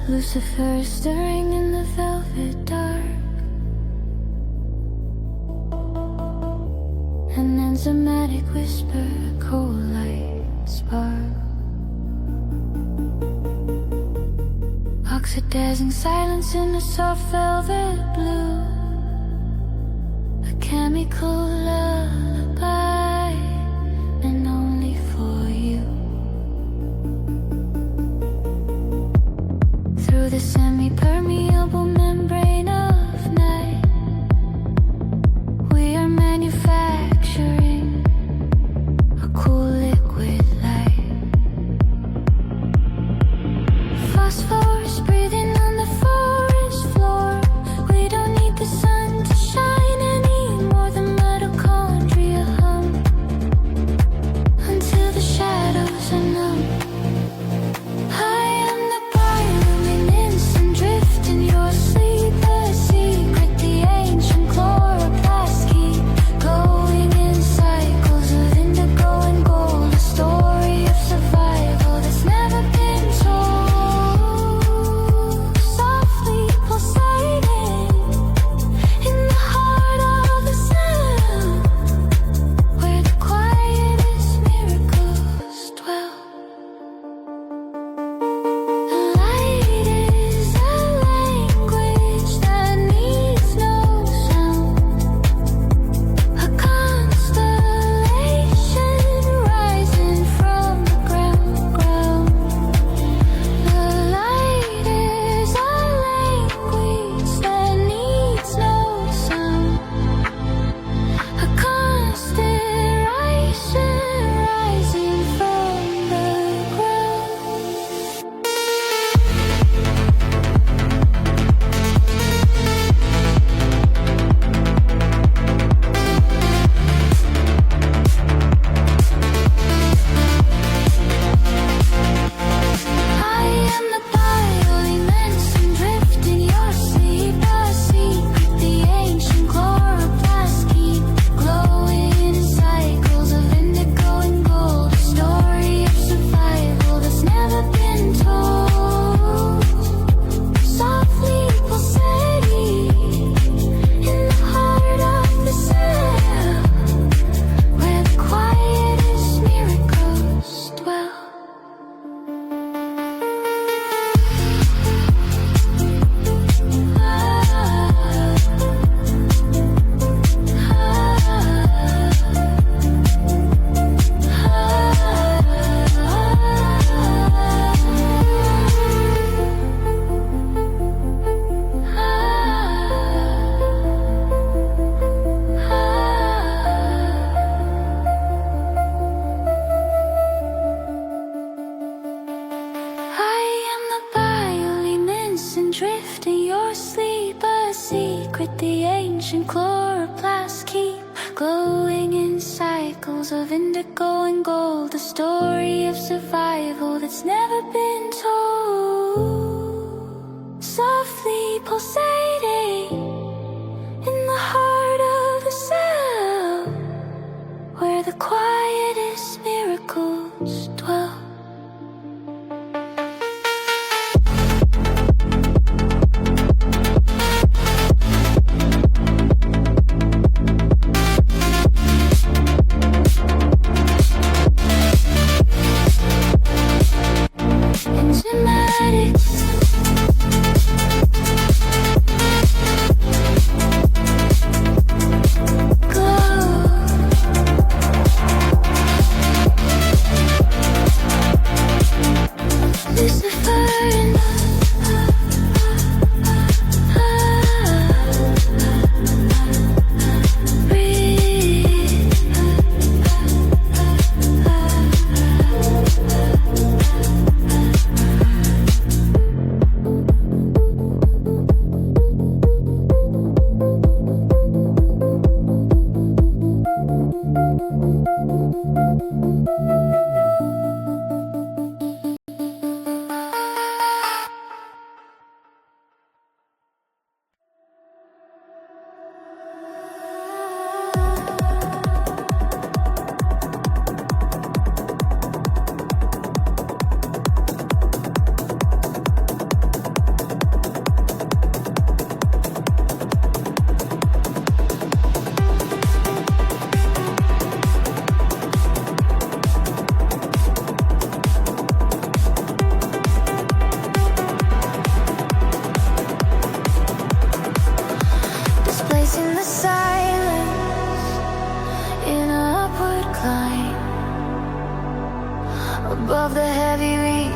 Lucifer is stirring in the velvet dark. An enzymatic whisper, cold light spark. Oxidizing silence in a soft velvet blue. A chemical lullaby, and only for you. Through the semi-permeable membrane of night, we are manufacturing a cool liquid light. Phosphorus breathing on the forest floor. We don't need the sun to shine anymore. The mitochondria hum until the shadows are numb. I am the bioluminescent drift in your sleep. The secret, the ancient chloroplast keep glowing in cycles of indigo and gold. A story of survival that's never been told. Softly pulsating in the heart of the sound, where the quietest miracles dwell. The light is a language that needs no sound. A constellation rising from the ground. The light is a language that needs no sound. A constellation rising from the ground. I am the bioluminescent drift in your sleep. A secret, the ancient chloroplast keep glowing in cycles of indigo and gold. A story of survival that's never been told. Softly pulsating in the heart of the sound, where the quietest miracles dwell. I am the bioluminescent drift in your sleep. A secret, the ancient chloroplast keep glowing in cycles of indigo and gold. A story of survival that's never been told. Softly pulsating in the heart of the sound, where the quietest miracles dwell. In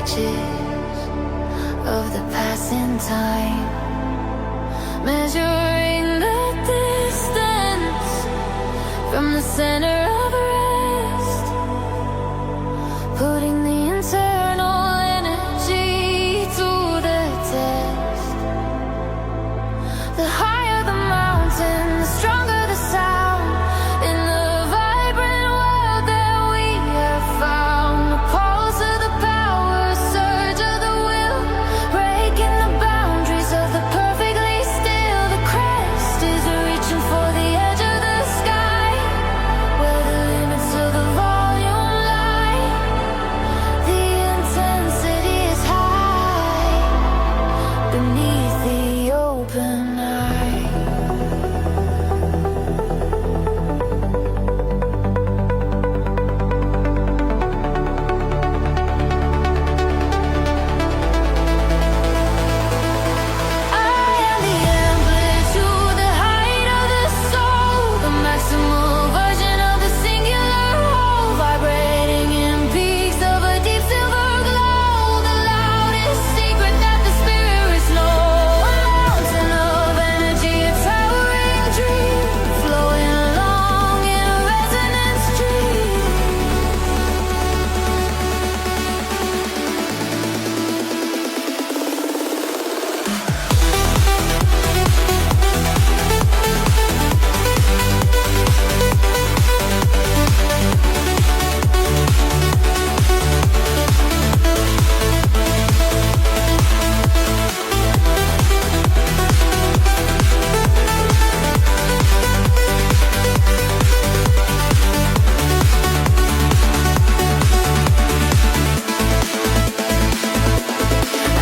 stages of the passing time, measuring the distance from the center of rest, putting the internal energy to the test. The higher the mountain, the stronger the sound in the vibrant world that we have found. The pulse of the power, surge of the will, breaking the boundaries of the perfectly still. The crest is reaching for the edge of the sky, where the limits of the volume lie. The intensity is high beneath the open eye. I am the amplitude, the height of the soul, the maximal version of the singular whole, vibrating in peaks of a deep silver glow. The loudest secret that the spirits know, a mountain of energy, a towering dream, flowing along in a resonant stream.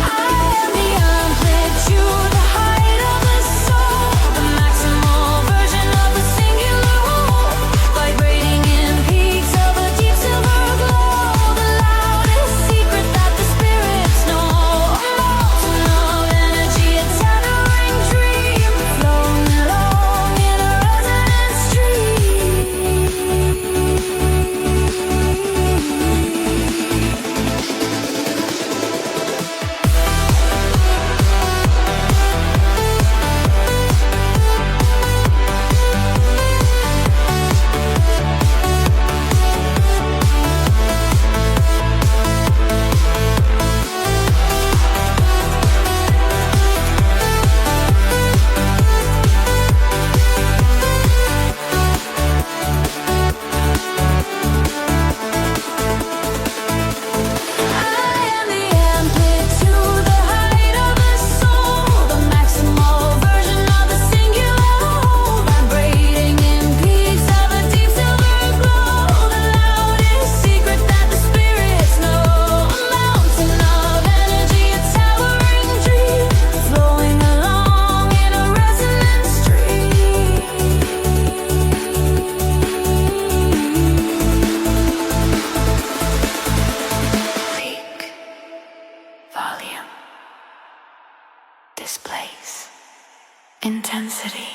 I am the amplitude, the height of the soul, the maximal version of the singular whole, vibrating in peaks of a deep silver glow. The loudest secret that the spirits know, a mountain of energy, a tethering dream, flowing along in a resonant stream. I am the amplitude, the height of the soul, the maximal version of the singular whole, vibrating in peaks of a deep silver glow. The loudest secret that the spirits know, a mountain of energy, a towering dream, flowing along in a resonant stream. Peak, volume, displace, intensity.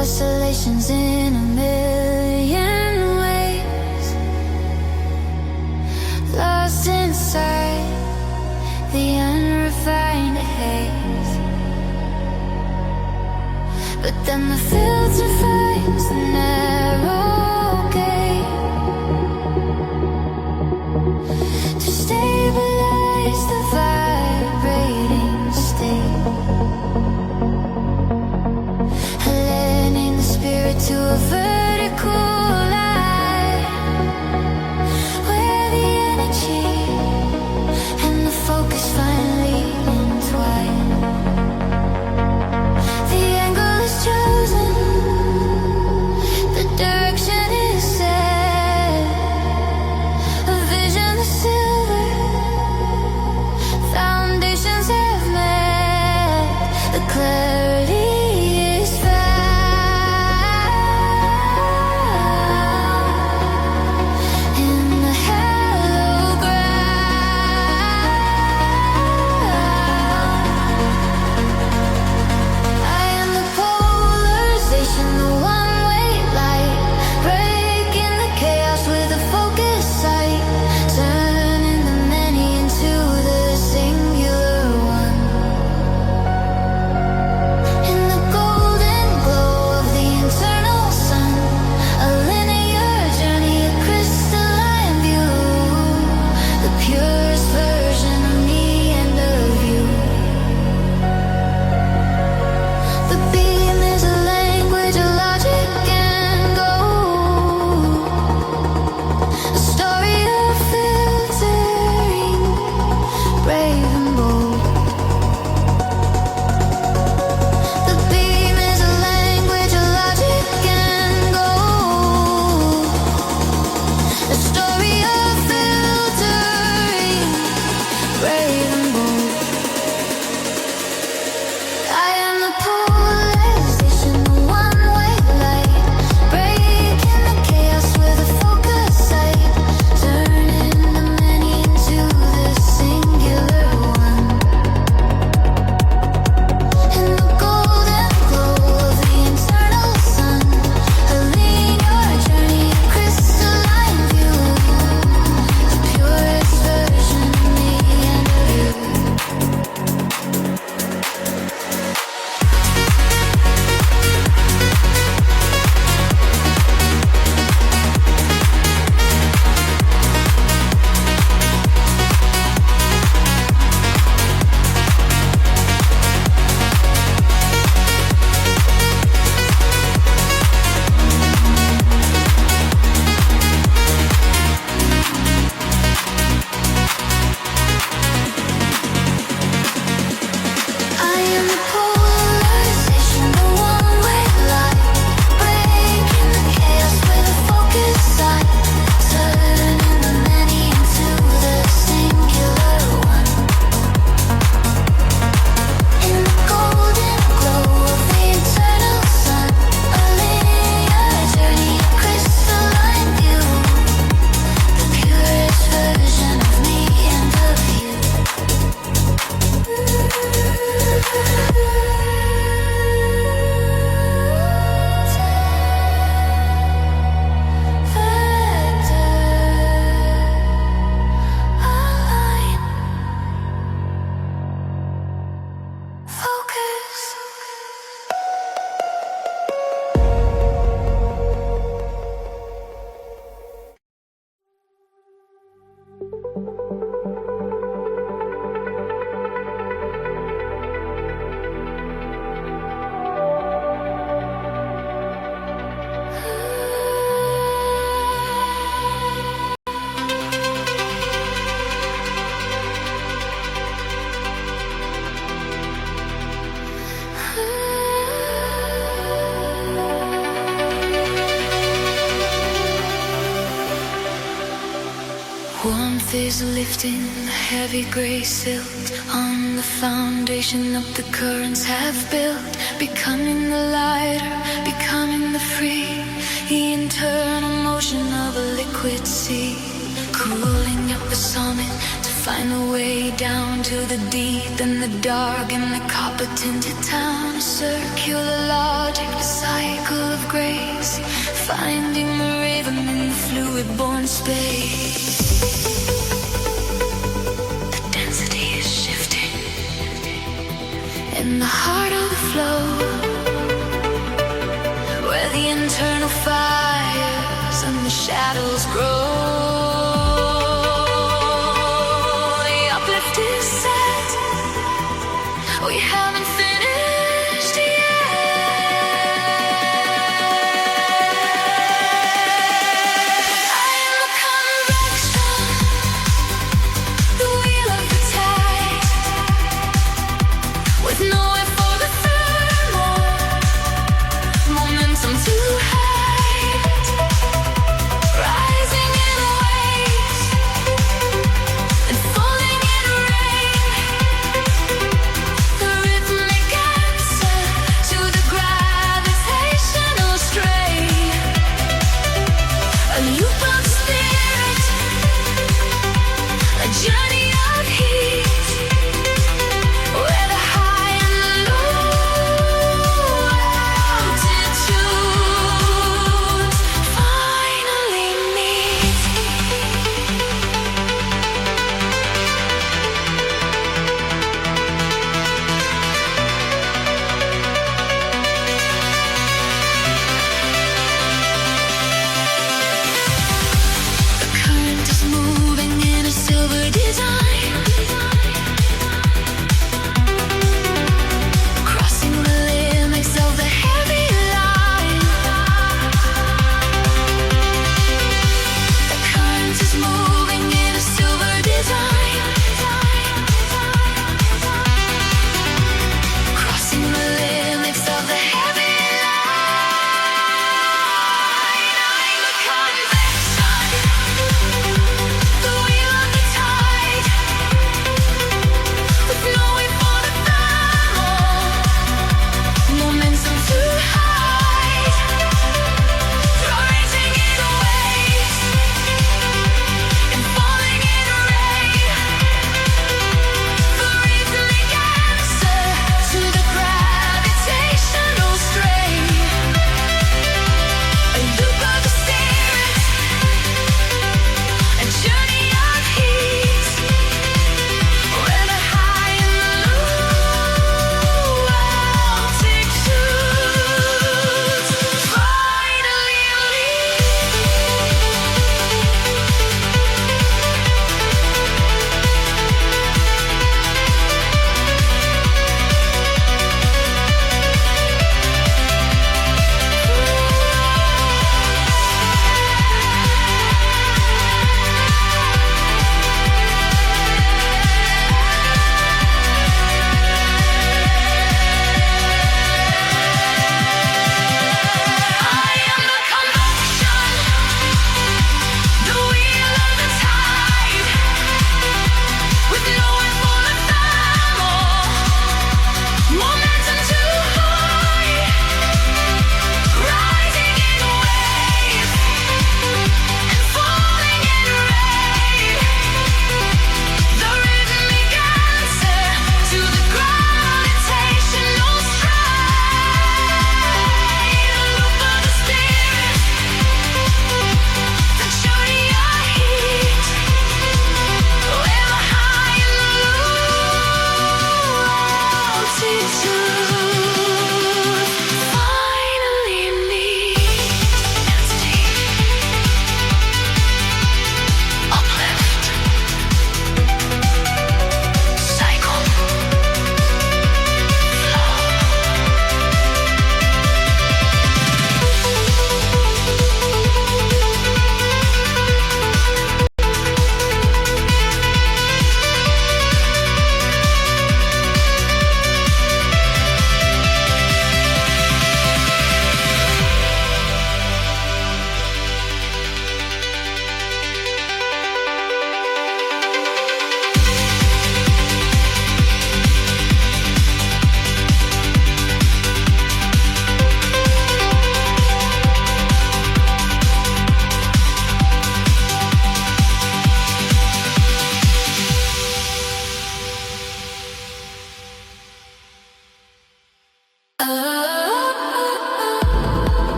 Oscillations in a million ways, Then the filter finds the narrow gate to stabilize the vibrating state, aligning the spirit to a vertical line where the energy and the focus finally entwine. The angle is chosen, the direction is set, a vision the silver foundations have met, the clarity is found in the hallowed ground. I am the polarization, the one-way light, breaking the chaos with a focused sight, turning the many into the singular one. In the golden glow of the internal sun, a linear journey, a crystalline view, the purest version of me and of you. The beam is a language of logic and gold, a story of filtering, brave and bold. The beam is a language of logic and gold, a story of filtering, brave and bold. I am the polarization, the one-way light, breaking the chaos with a focused sight, turning the many into the singular one. In the golden glow of the internal sun, a linear journey, a crystalline view, the purest version of me and of you. I am the polarization, the one-way light, breaking the chaos with a focused sight, turning the many into the singular one. In the golden glow of the eternal sun, a linear journey, a crystalline view, the purest version of me and of you. Focus. Warmth is lifting, the heavy gray silt on the foundation of the currents have built, becoming the lighter, becoming the free, the internal motion of a liquid sea, cooling up the summit to find a way down to the deep and the dark and the copper tinted town. A circular logic, a cycle of grace, finding the raven in the fluid born space. In the heart of the flow, the internal fires and the shadows grow. The uplift is set. We haven't finished yet. I am a convection, the wheel of the tide, with nowhere for the thermal momentum to hide. Rising in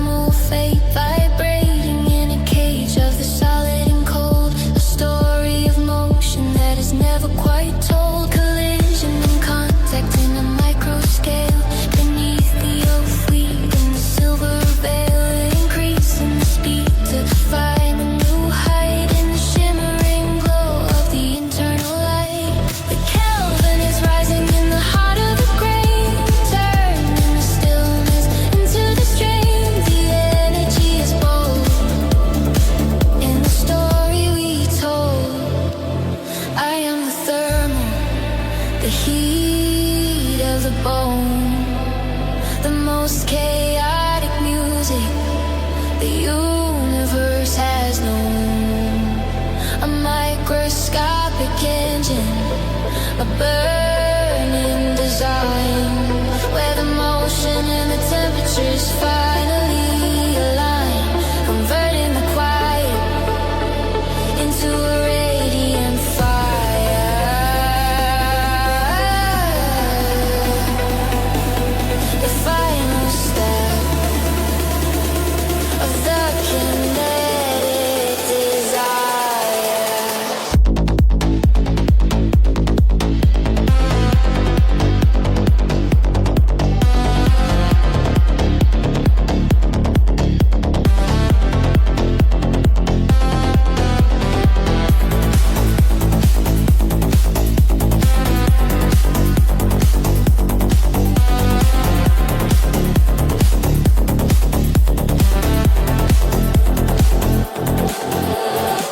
primal fate, vibrating in a cage of the solid and cold. A story of motion that is never quite told. Collision and contact in a micro scale. Beneath the oak fleet in the silver veil, increasing the speed to find a new height in the shimmering glow of the internal light. The Kelvin is rising in the heart of the grain, turning the stillness into the strain. The energy is bold in the story we told. I am the thermal, the heat of the bone, the most chaotic music the universe has known. A microscopic engine, a burning design, where the motion and the temperatures finally align, converting the quiet into a radiant fire. The final step of the kinetic desire.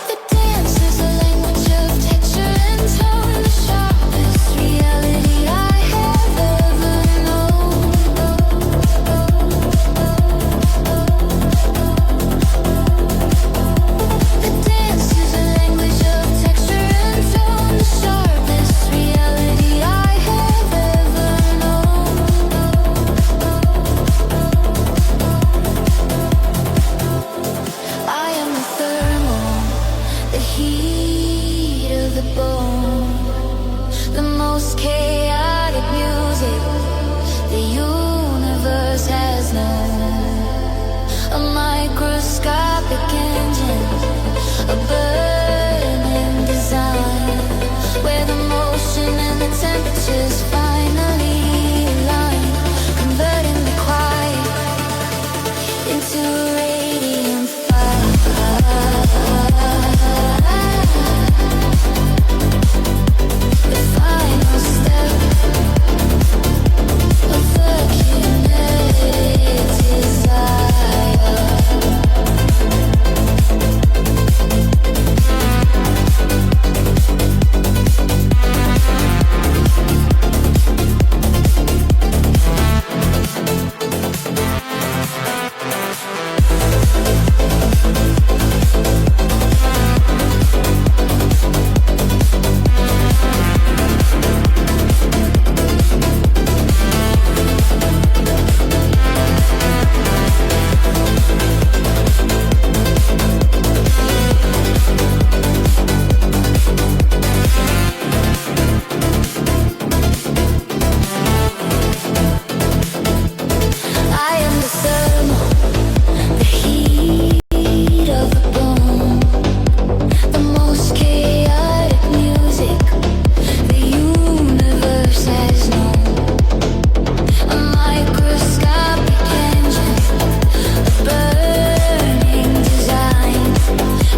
The dance is a language of texture and tone, the sharpest reality I have ever known. The dance is a language of texture and tone, the sharpest reality I have ever known. I am the thermal, the heat of the bone, the most chaotic music the universe has known. A microscopic engine, a burning design, where the motion and the temperatures finally align, converting the quiet into a radiant fire. The final step of the kinetic desire. I am the thermal, the heat of the bone, the most chaotic music the universe has known. A microscopic engine, a burning design,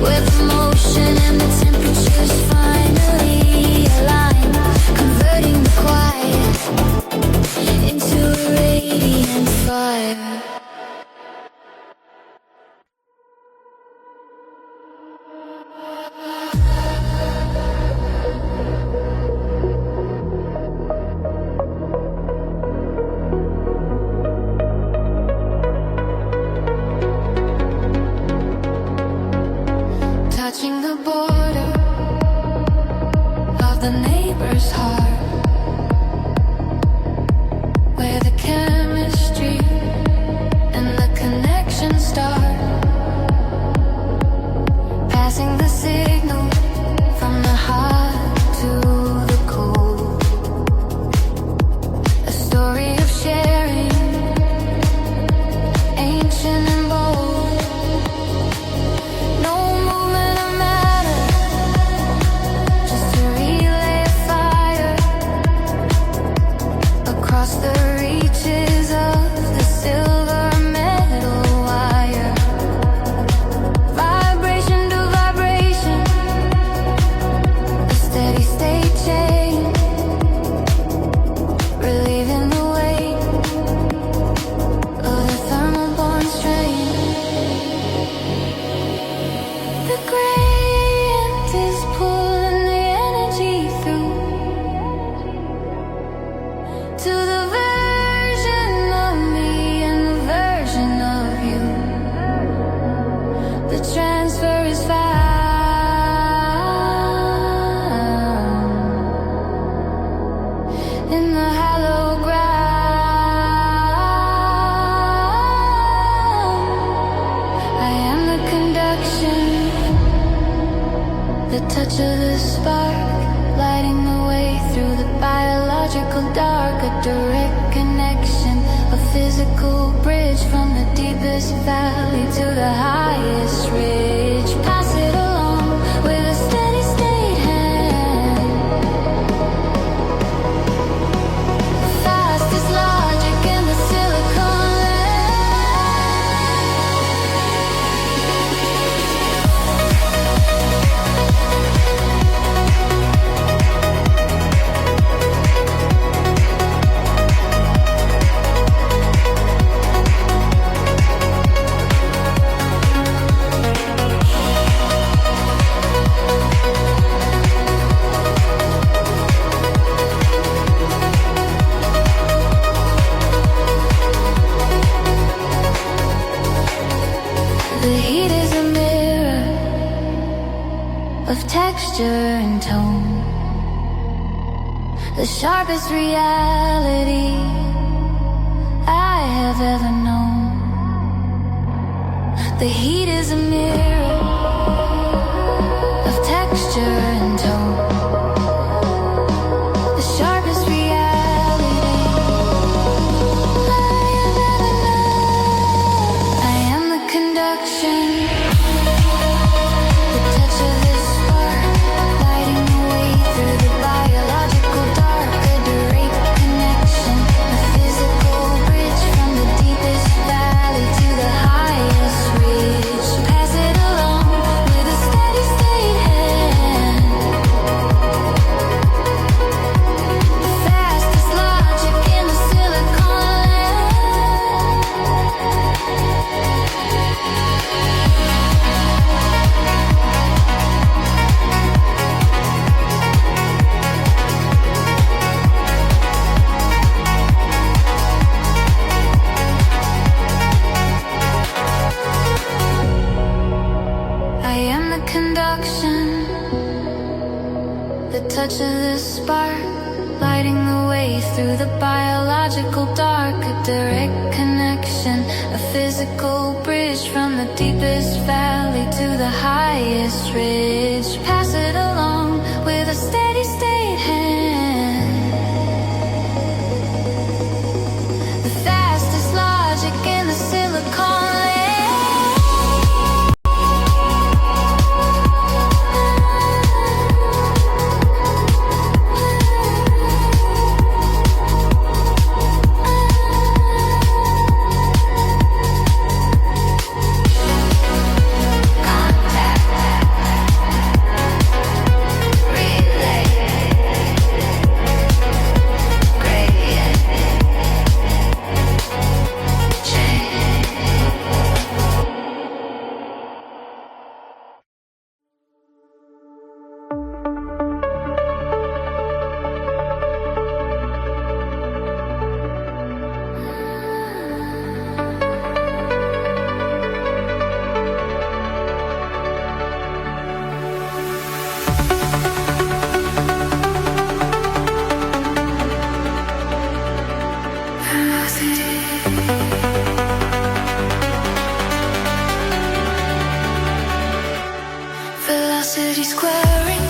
where the motion and the temperatures finally align, converting the quiet into a radiant fire. Touching the border of the neighbor's heart, where the chemistry and the connection start, passing the signal from the hot to the cold. A story of sharing, ancient and transfer is found in the hollow ground. I am the conduction, the touch of the spark, lighting the way through the biological dark. A direct connection, a physical bridge from the deepest valley to the highest ridge. Pass it along with a steady state hand. Fastest logic in the silicon texture and tone, the sharpest reality I have ever known. The heat is a mirror of texture and tone, the sharpest reality I have ever known. I am the conduction, the touch of the spark, lighting the way through the biological dark. A direct connection, a physical bridge from the deepest valley to the highest ridge. Pass it along with a steady state hand. The fastest logic in the silicon I am the conduction, the touch of the spark, lighting the way through the biological dark. A direct connection, a physical bridge from the deepest valley to the highest ridge. Pass it along with a steady state hand. The fastest logic in the silicon velocity squaring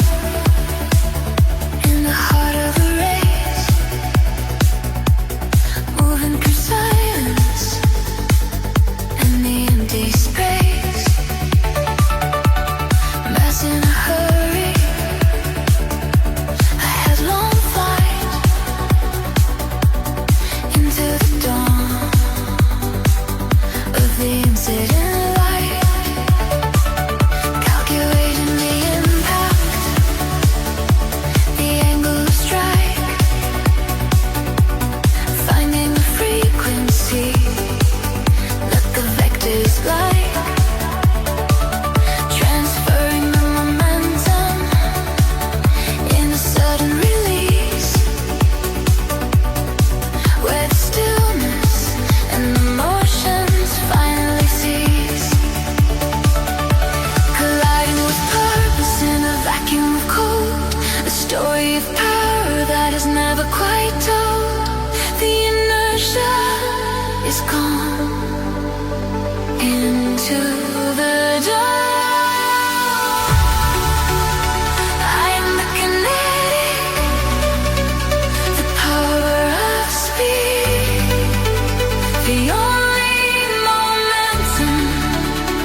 in the heart of a race, moving through silence and the empty space. Mass in a hurry, a headlong flight into the dawn of the incident light. Calculating the impact to the dawn. I am the kinetic, the power of speed, the only momentum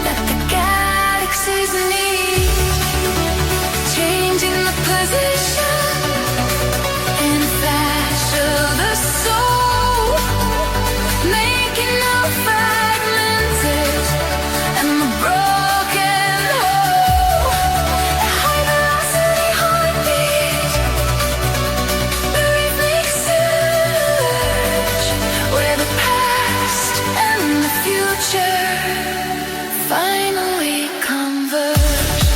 that the galaxies need, changing the position in a flash of the soul, making no fragmented and the broken whole. A high velocity heartbeat, the rhythmic surge, where the past and the future finally converge.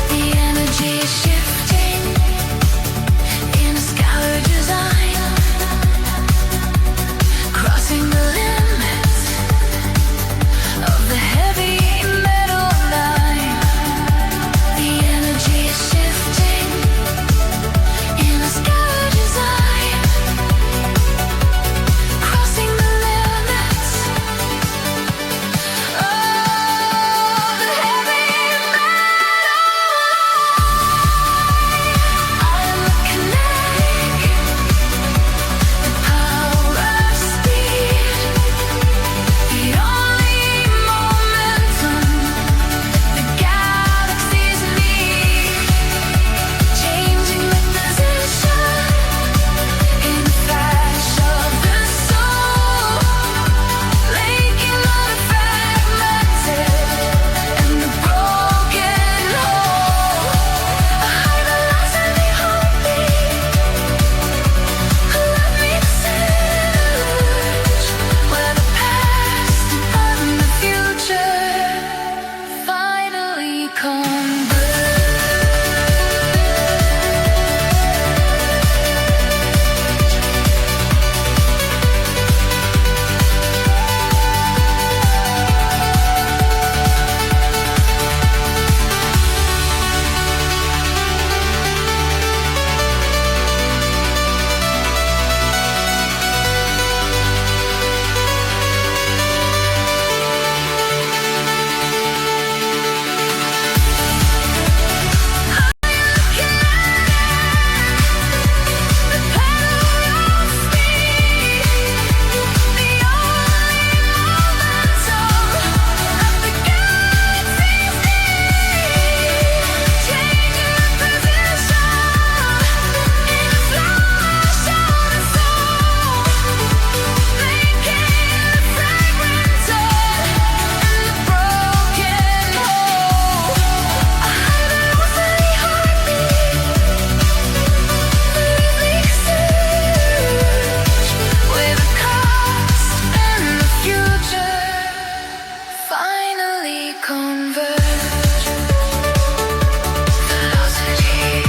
The energy is shifting in a scalar design, crossing the limits of the heavy metal line. The energy is shifting in a scalar design, crossing the limits of the heavy metal. I'm the kinetic, the power of speed, the only momentum the galaxies need, changing the position in a flash of the soul, making all the fragmented and the broken whole. A high velocity heartbeat, let me search where the past and the future finally converge. Finally converge. Velocity,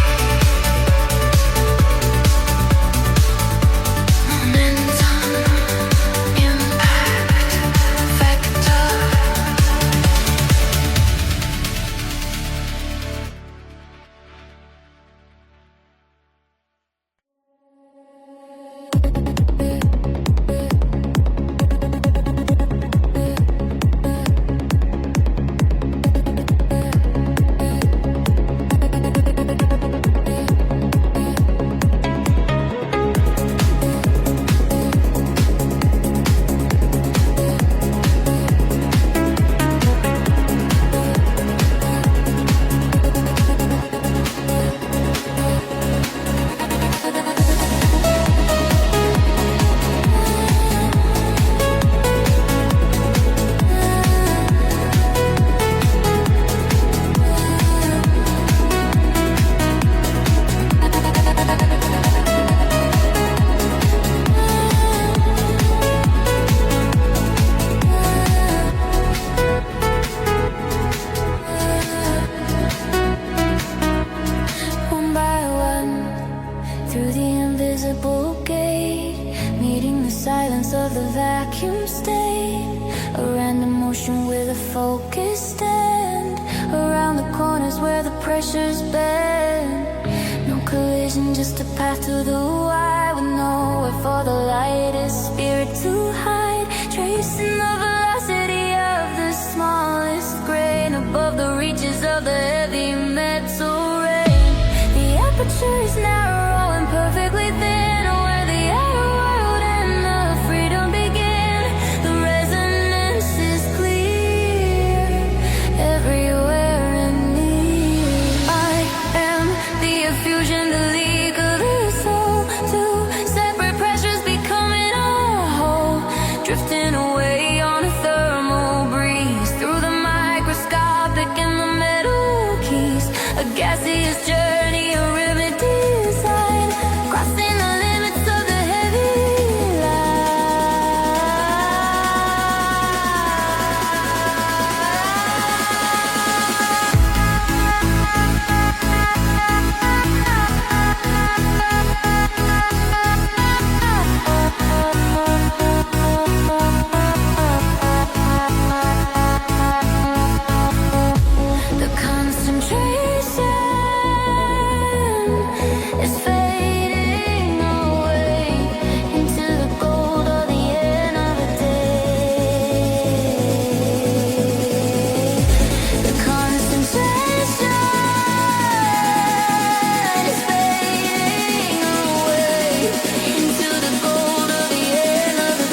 momentum, impact, vector. vacuum state, a random motion with a focus stand, around the corners where path to the wide with nowhere for the lightest spirit to hide. Tracing the velocity of the smallest grain above the reaches of the heavy metal rain. The aperture is narrow and perfectly thin, where the outer world and the freedom begin. The resonance is clear everywhere and near. I am the effusion, the leak of the soul. Two separate pressures becoming a whole, drifting away on a thermal breeze through the microscopic and the metal keys. A gaseous journey, a rhythmic design, crossing the limits of the heavy the concentration is fading away into the gold of the end of the day. The concentration is fading away into the gold of the end of the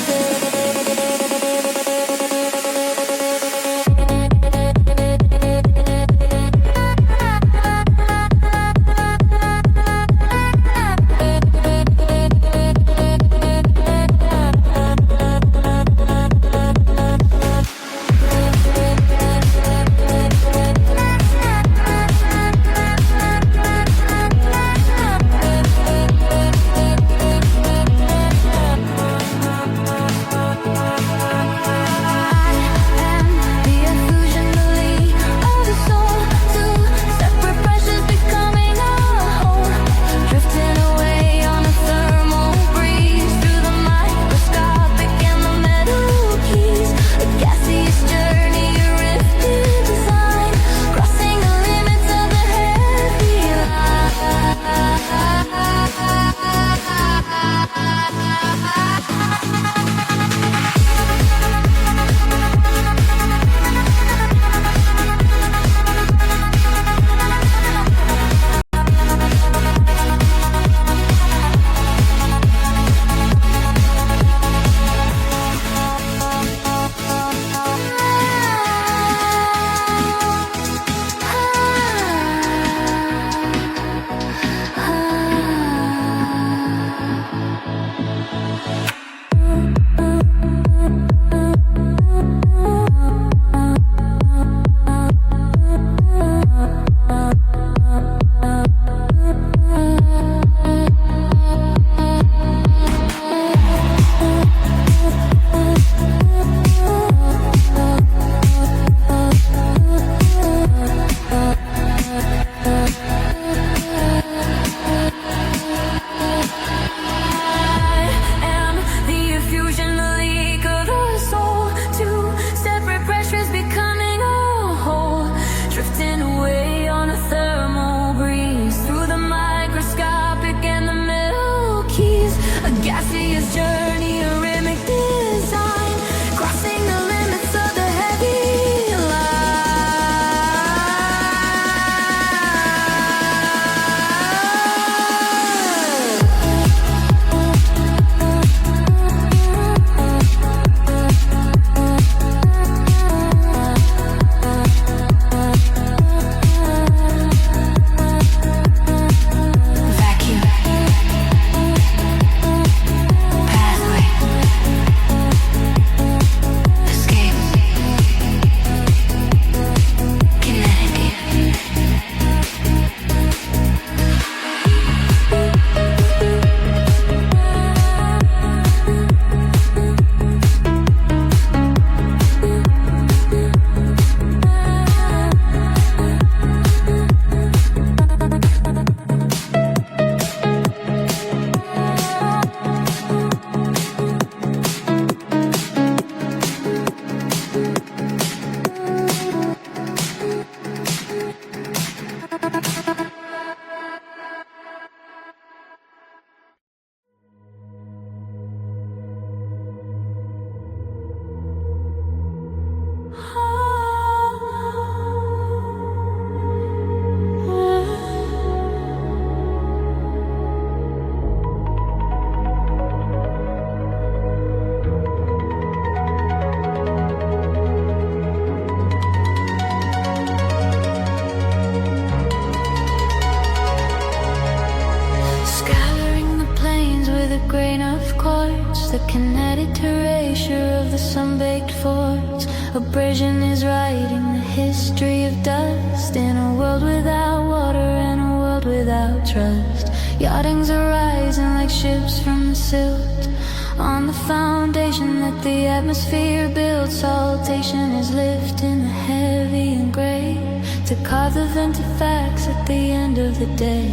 grain of quartz, the kinetic erasure of the sun-baked forts. Abrasion is writing the history of dust in a world without water and a world without trust. Yachtings are rising like ships from the silt on the foundation that the atmosphere builds. Saltation is lifting the heavy and grey to carve the vented facts at the end of the day.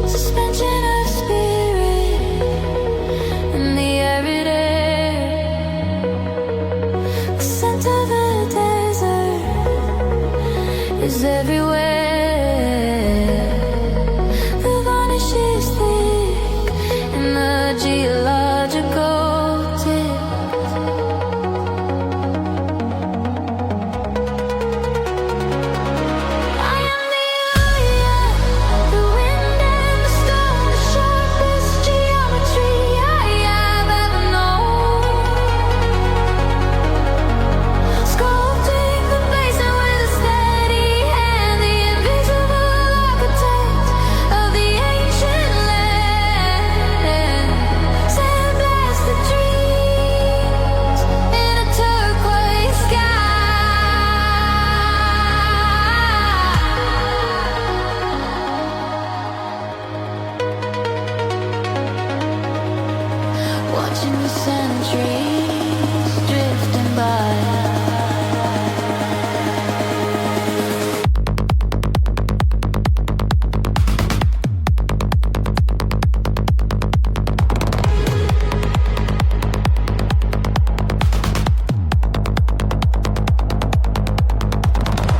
Suspension of spirit in the arid air. The scent of the desert is everywhere. The varnish is thick in the geological tip. I am the ocean, the wind and the storm, the sharpest geometry I have ever known. Sculpting the basin with a steady hand, the invisible architect of the ancient land. Sandblasted dreams in a turquoise sky. Watching the centuries drifting by.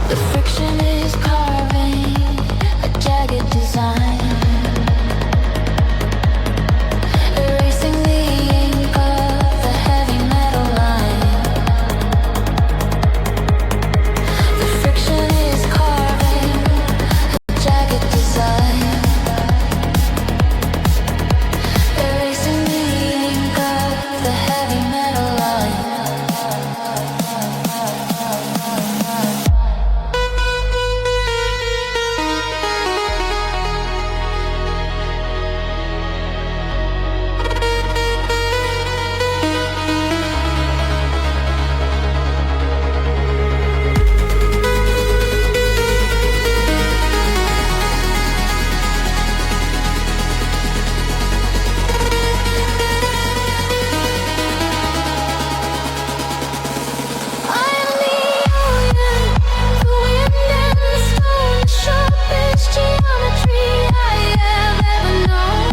The friction is carving a jagged design, erasing the ink of the heavy metal line. The friction is carving a jagged design, erasing the ink of the heavy metal line. I am the ocean, the wind and the storm, the sharpest geometry I have ever known.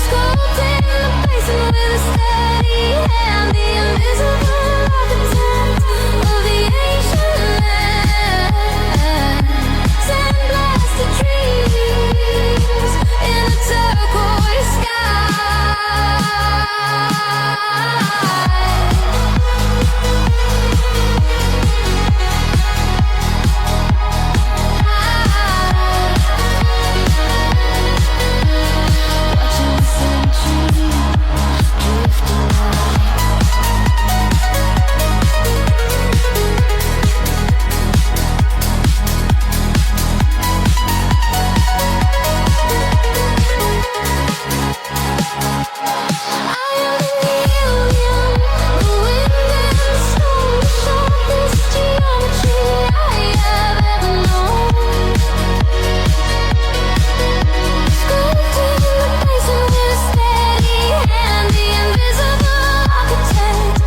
Sculpting the basin with a steady hand, the invisible architect of the ancient land. Sandblasted dreams in a turquoise Watching the centuries drifting by. I am the alien, the wind and the storm, the sharpest geometry I have ever known. Sculpting the basin with a steady hand, the invisible architect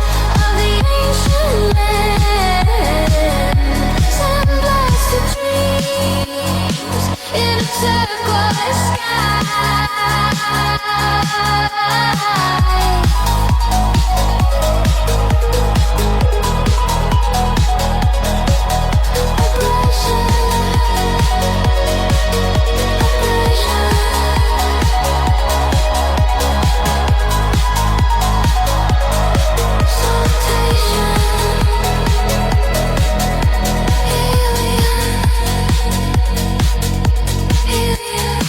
of the ancient land. Sandblasted dreams in a turquoise sky. Helium.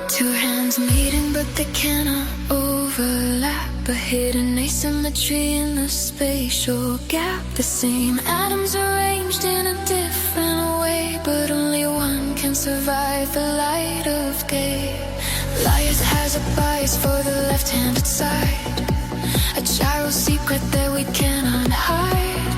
Two hands meeting but they cannot overlap. A hidden asymmetry in the spatial gap. The same atoms arranged in a different way, but only one can survive the light of day. Liars has a bias for the left-handed side, a gyro secret that we cannot hide.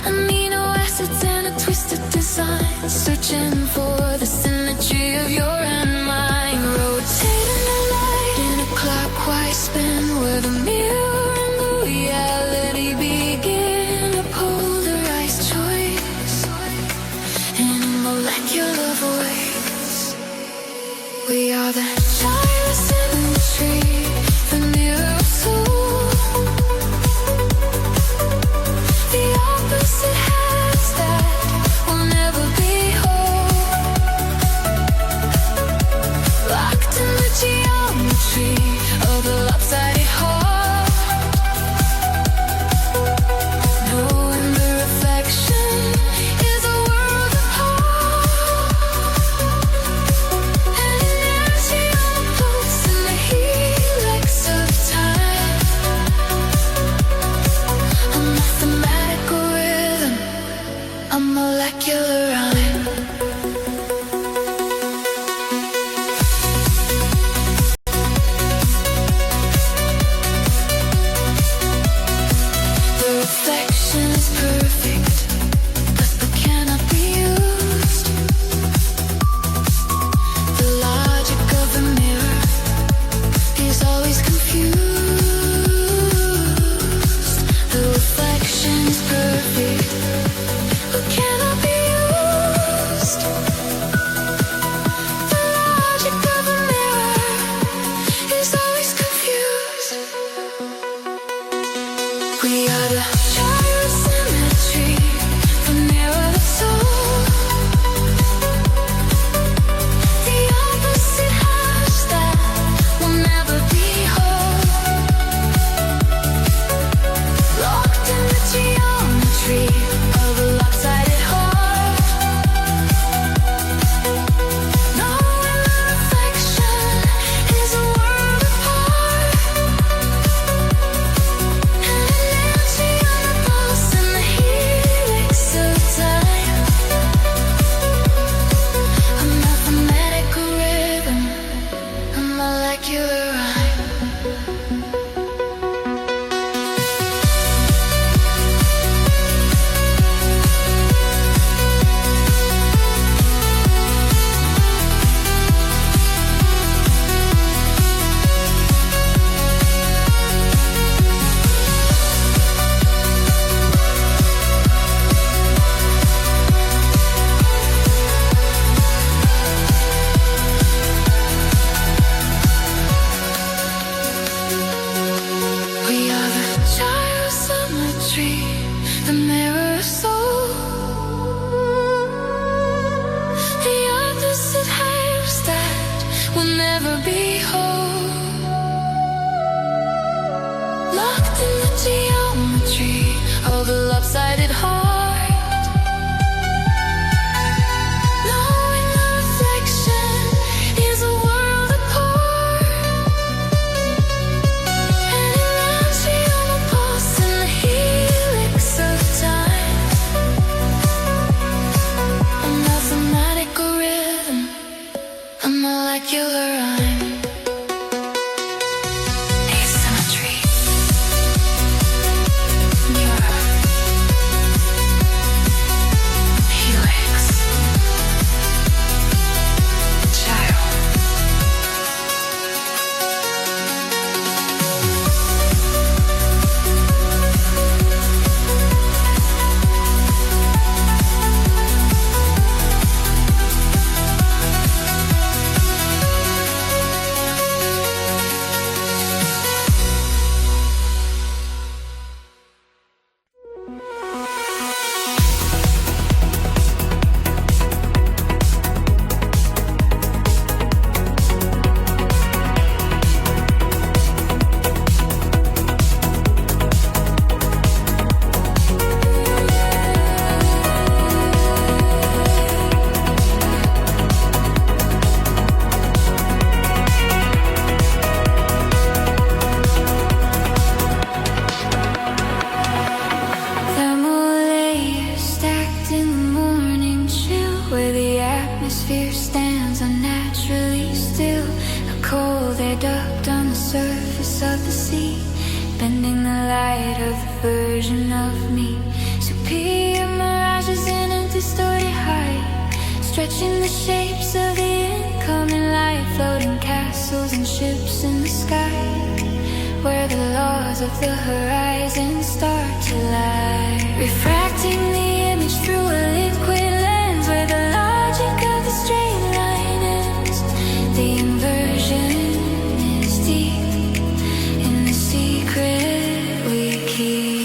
Amino acids and a twisted design, searching for the symmetry of your and mine. Rotating the light in a clockwise spin, where the mirror and the reality begin. A polarized choice in a molecular voice. We are the gyro symmetry, the mirror of soul. The opposite has that will never be whole. Locked in the geometry of the lopsided heart. Knowing the reflection is a world apart. An inertia on the pulse in the helix of time. A mathematical rhythm, a molecular rhyme. The reflection is perfect, but cannot be used. The logic of the mirror is always confused. The reflection is perfect, but cannot be used. The logic of the mirror is always confused. We are the gyro symmetry, the mirror of soul. The opposite has that will never be whole. Locked in the geometry of a lopsided heart. Knowing the reflection is a world apart. An inertia on the pulse in the helix of time. A mathematical rhythm, a molecular rhyme. We are the gyro symmetry, the mirror of soul. The opposite has that will never be whole. Locked in the geometry of the lopsided heart. Knowing the reflection is a world apart. An inertia on the pulse in the helix of time. A mathematical rhythm, a molecular rhyme. Asymmetry. Mirror. Helix. Gyro. they're ducked on the surface of the sea, bending the light of the version of me. Superior mirages in a distorted height, stretching the shapes of the incoming light, floating castles and ships in the sky, where the laws of the horizon start to lie. Refracting the image through a liquid lens, where the logic of the straight line ends. The inversion is deep in the secret we keep.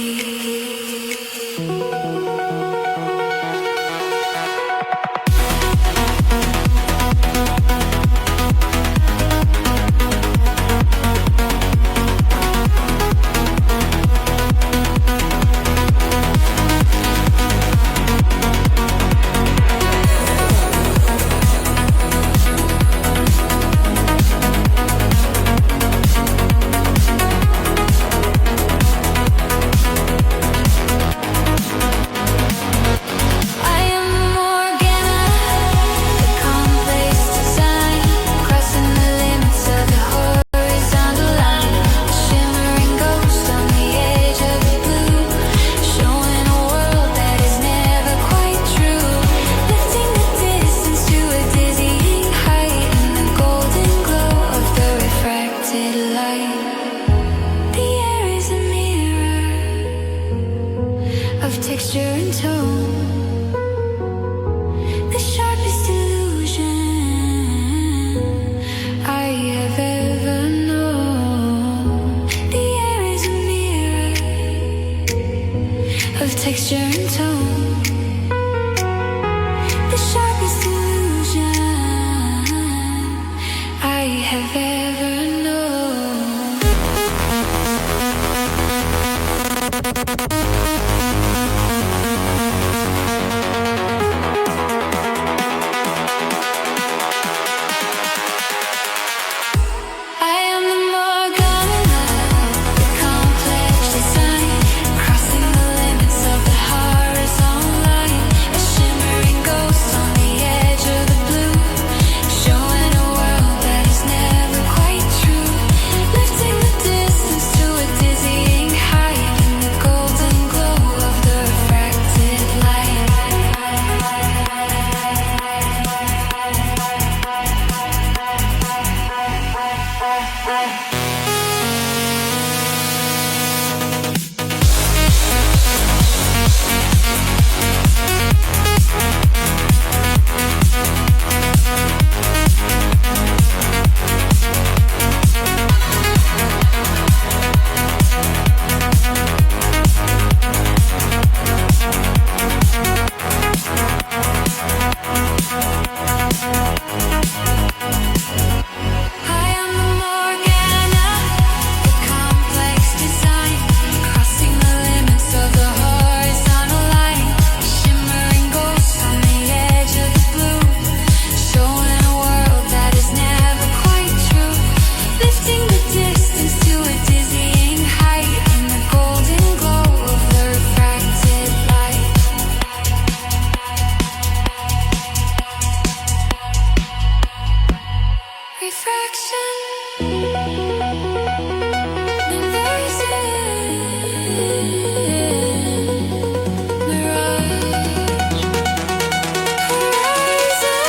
Texture and tone, the sharpest illusion I have ever known. I am the Morgana, the complex design, crossing the limits of the horizon line, a shimmering ghost on the edge of the blue, showing a world that is never quite true, lifting the distance to a dizzying height in the golden glow of the refracted light. I am the Morgana, the complex design, crossing the limits of the horizontal line, a shimmering ghost on the edge of the blue, showing a world that is never quite true, lifting the distance to a dizzying height in the golden glow of the refracted light. Refraction, inversion, mirage, horizon.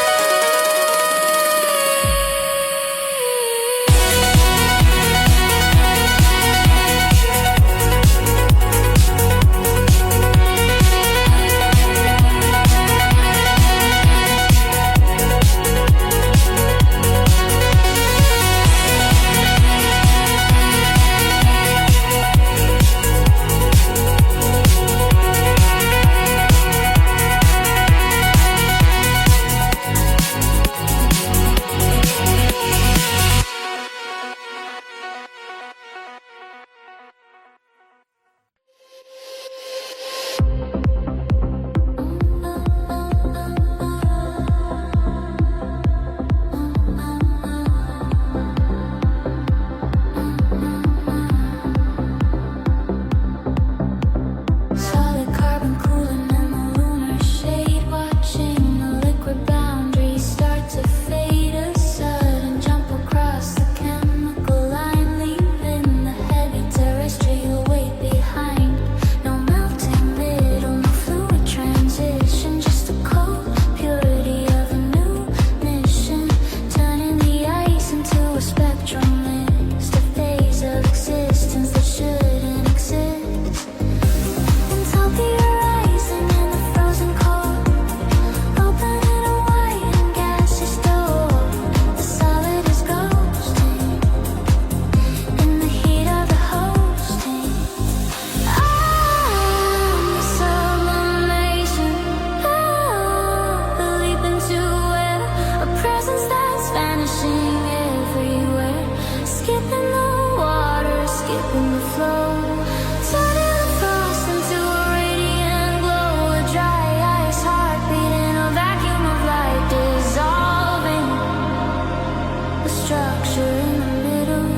structure in the middle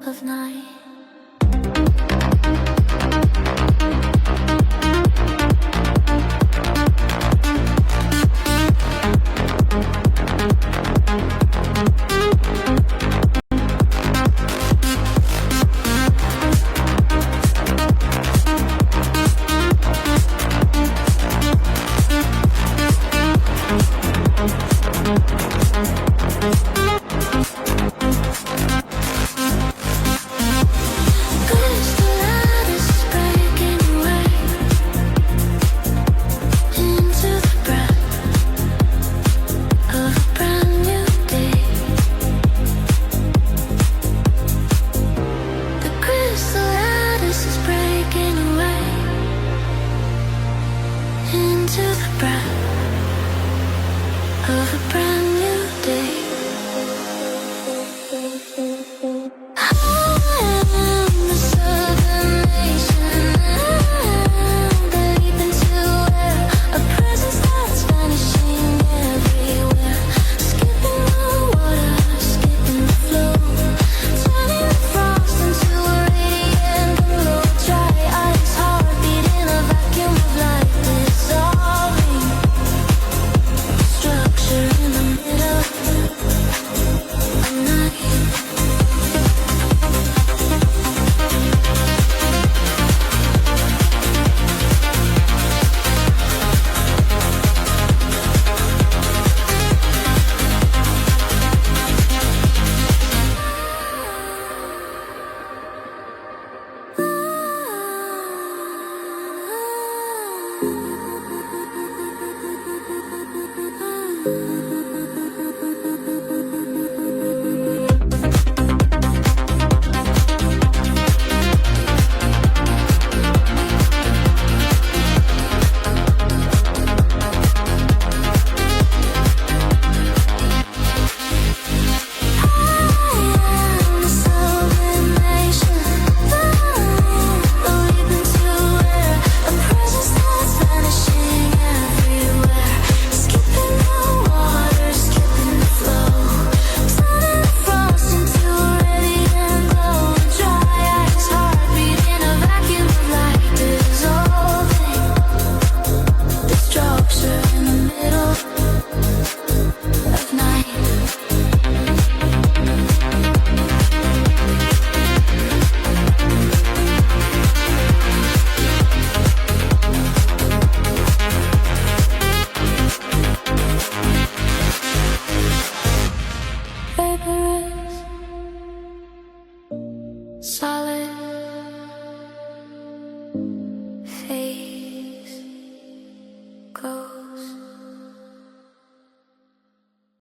of night.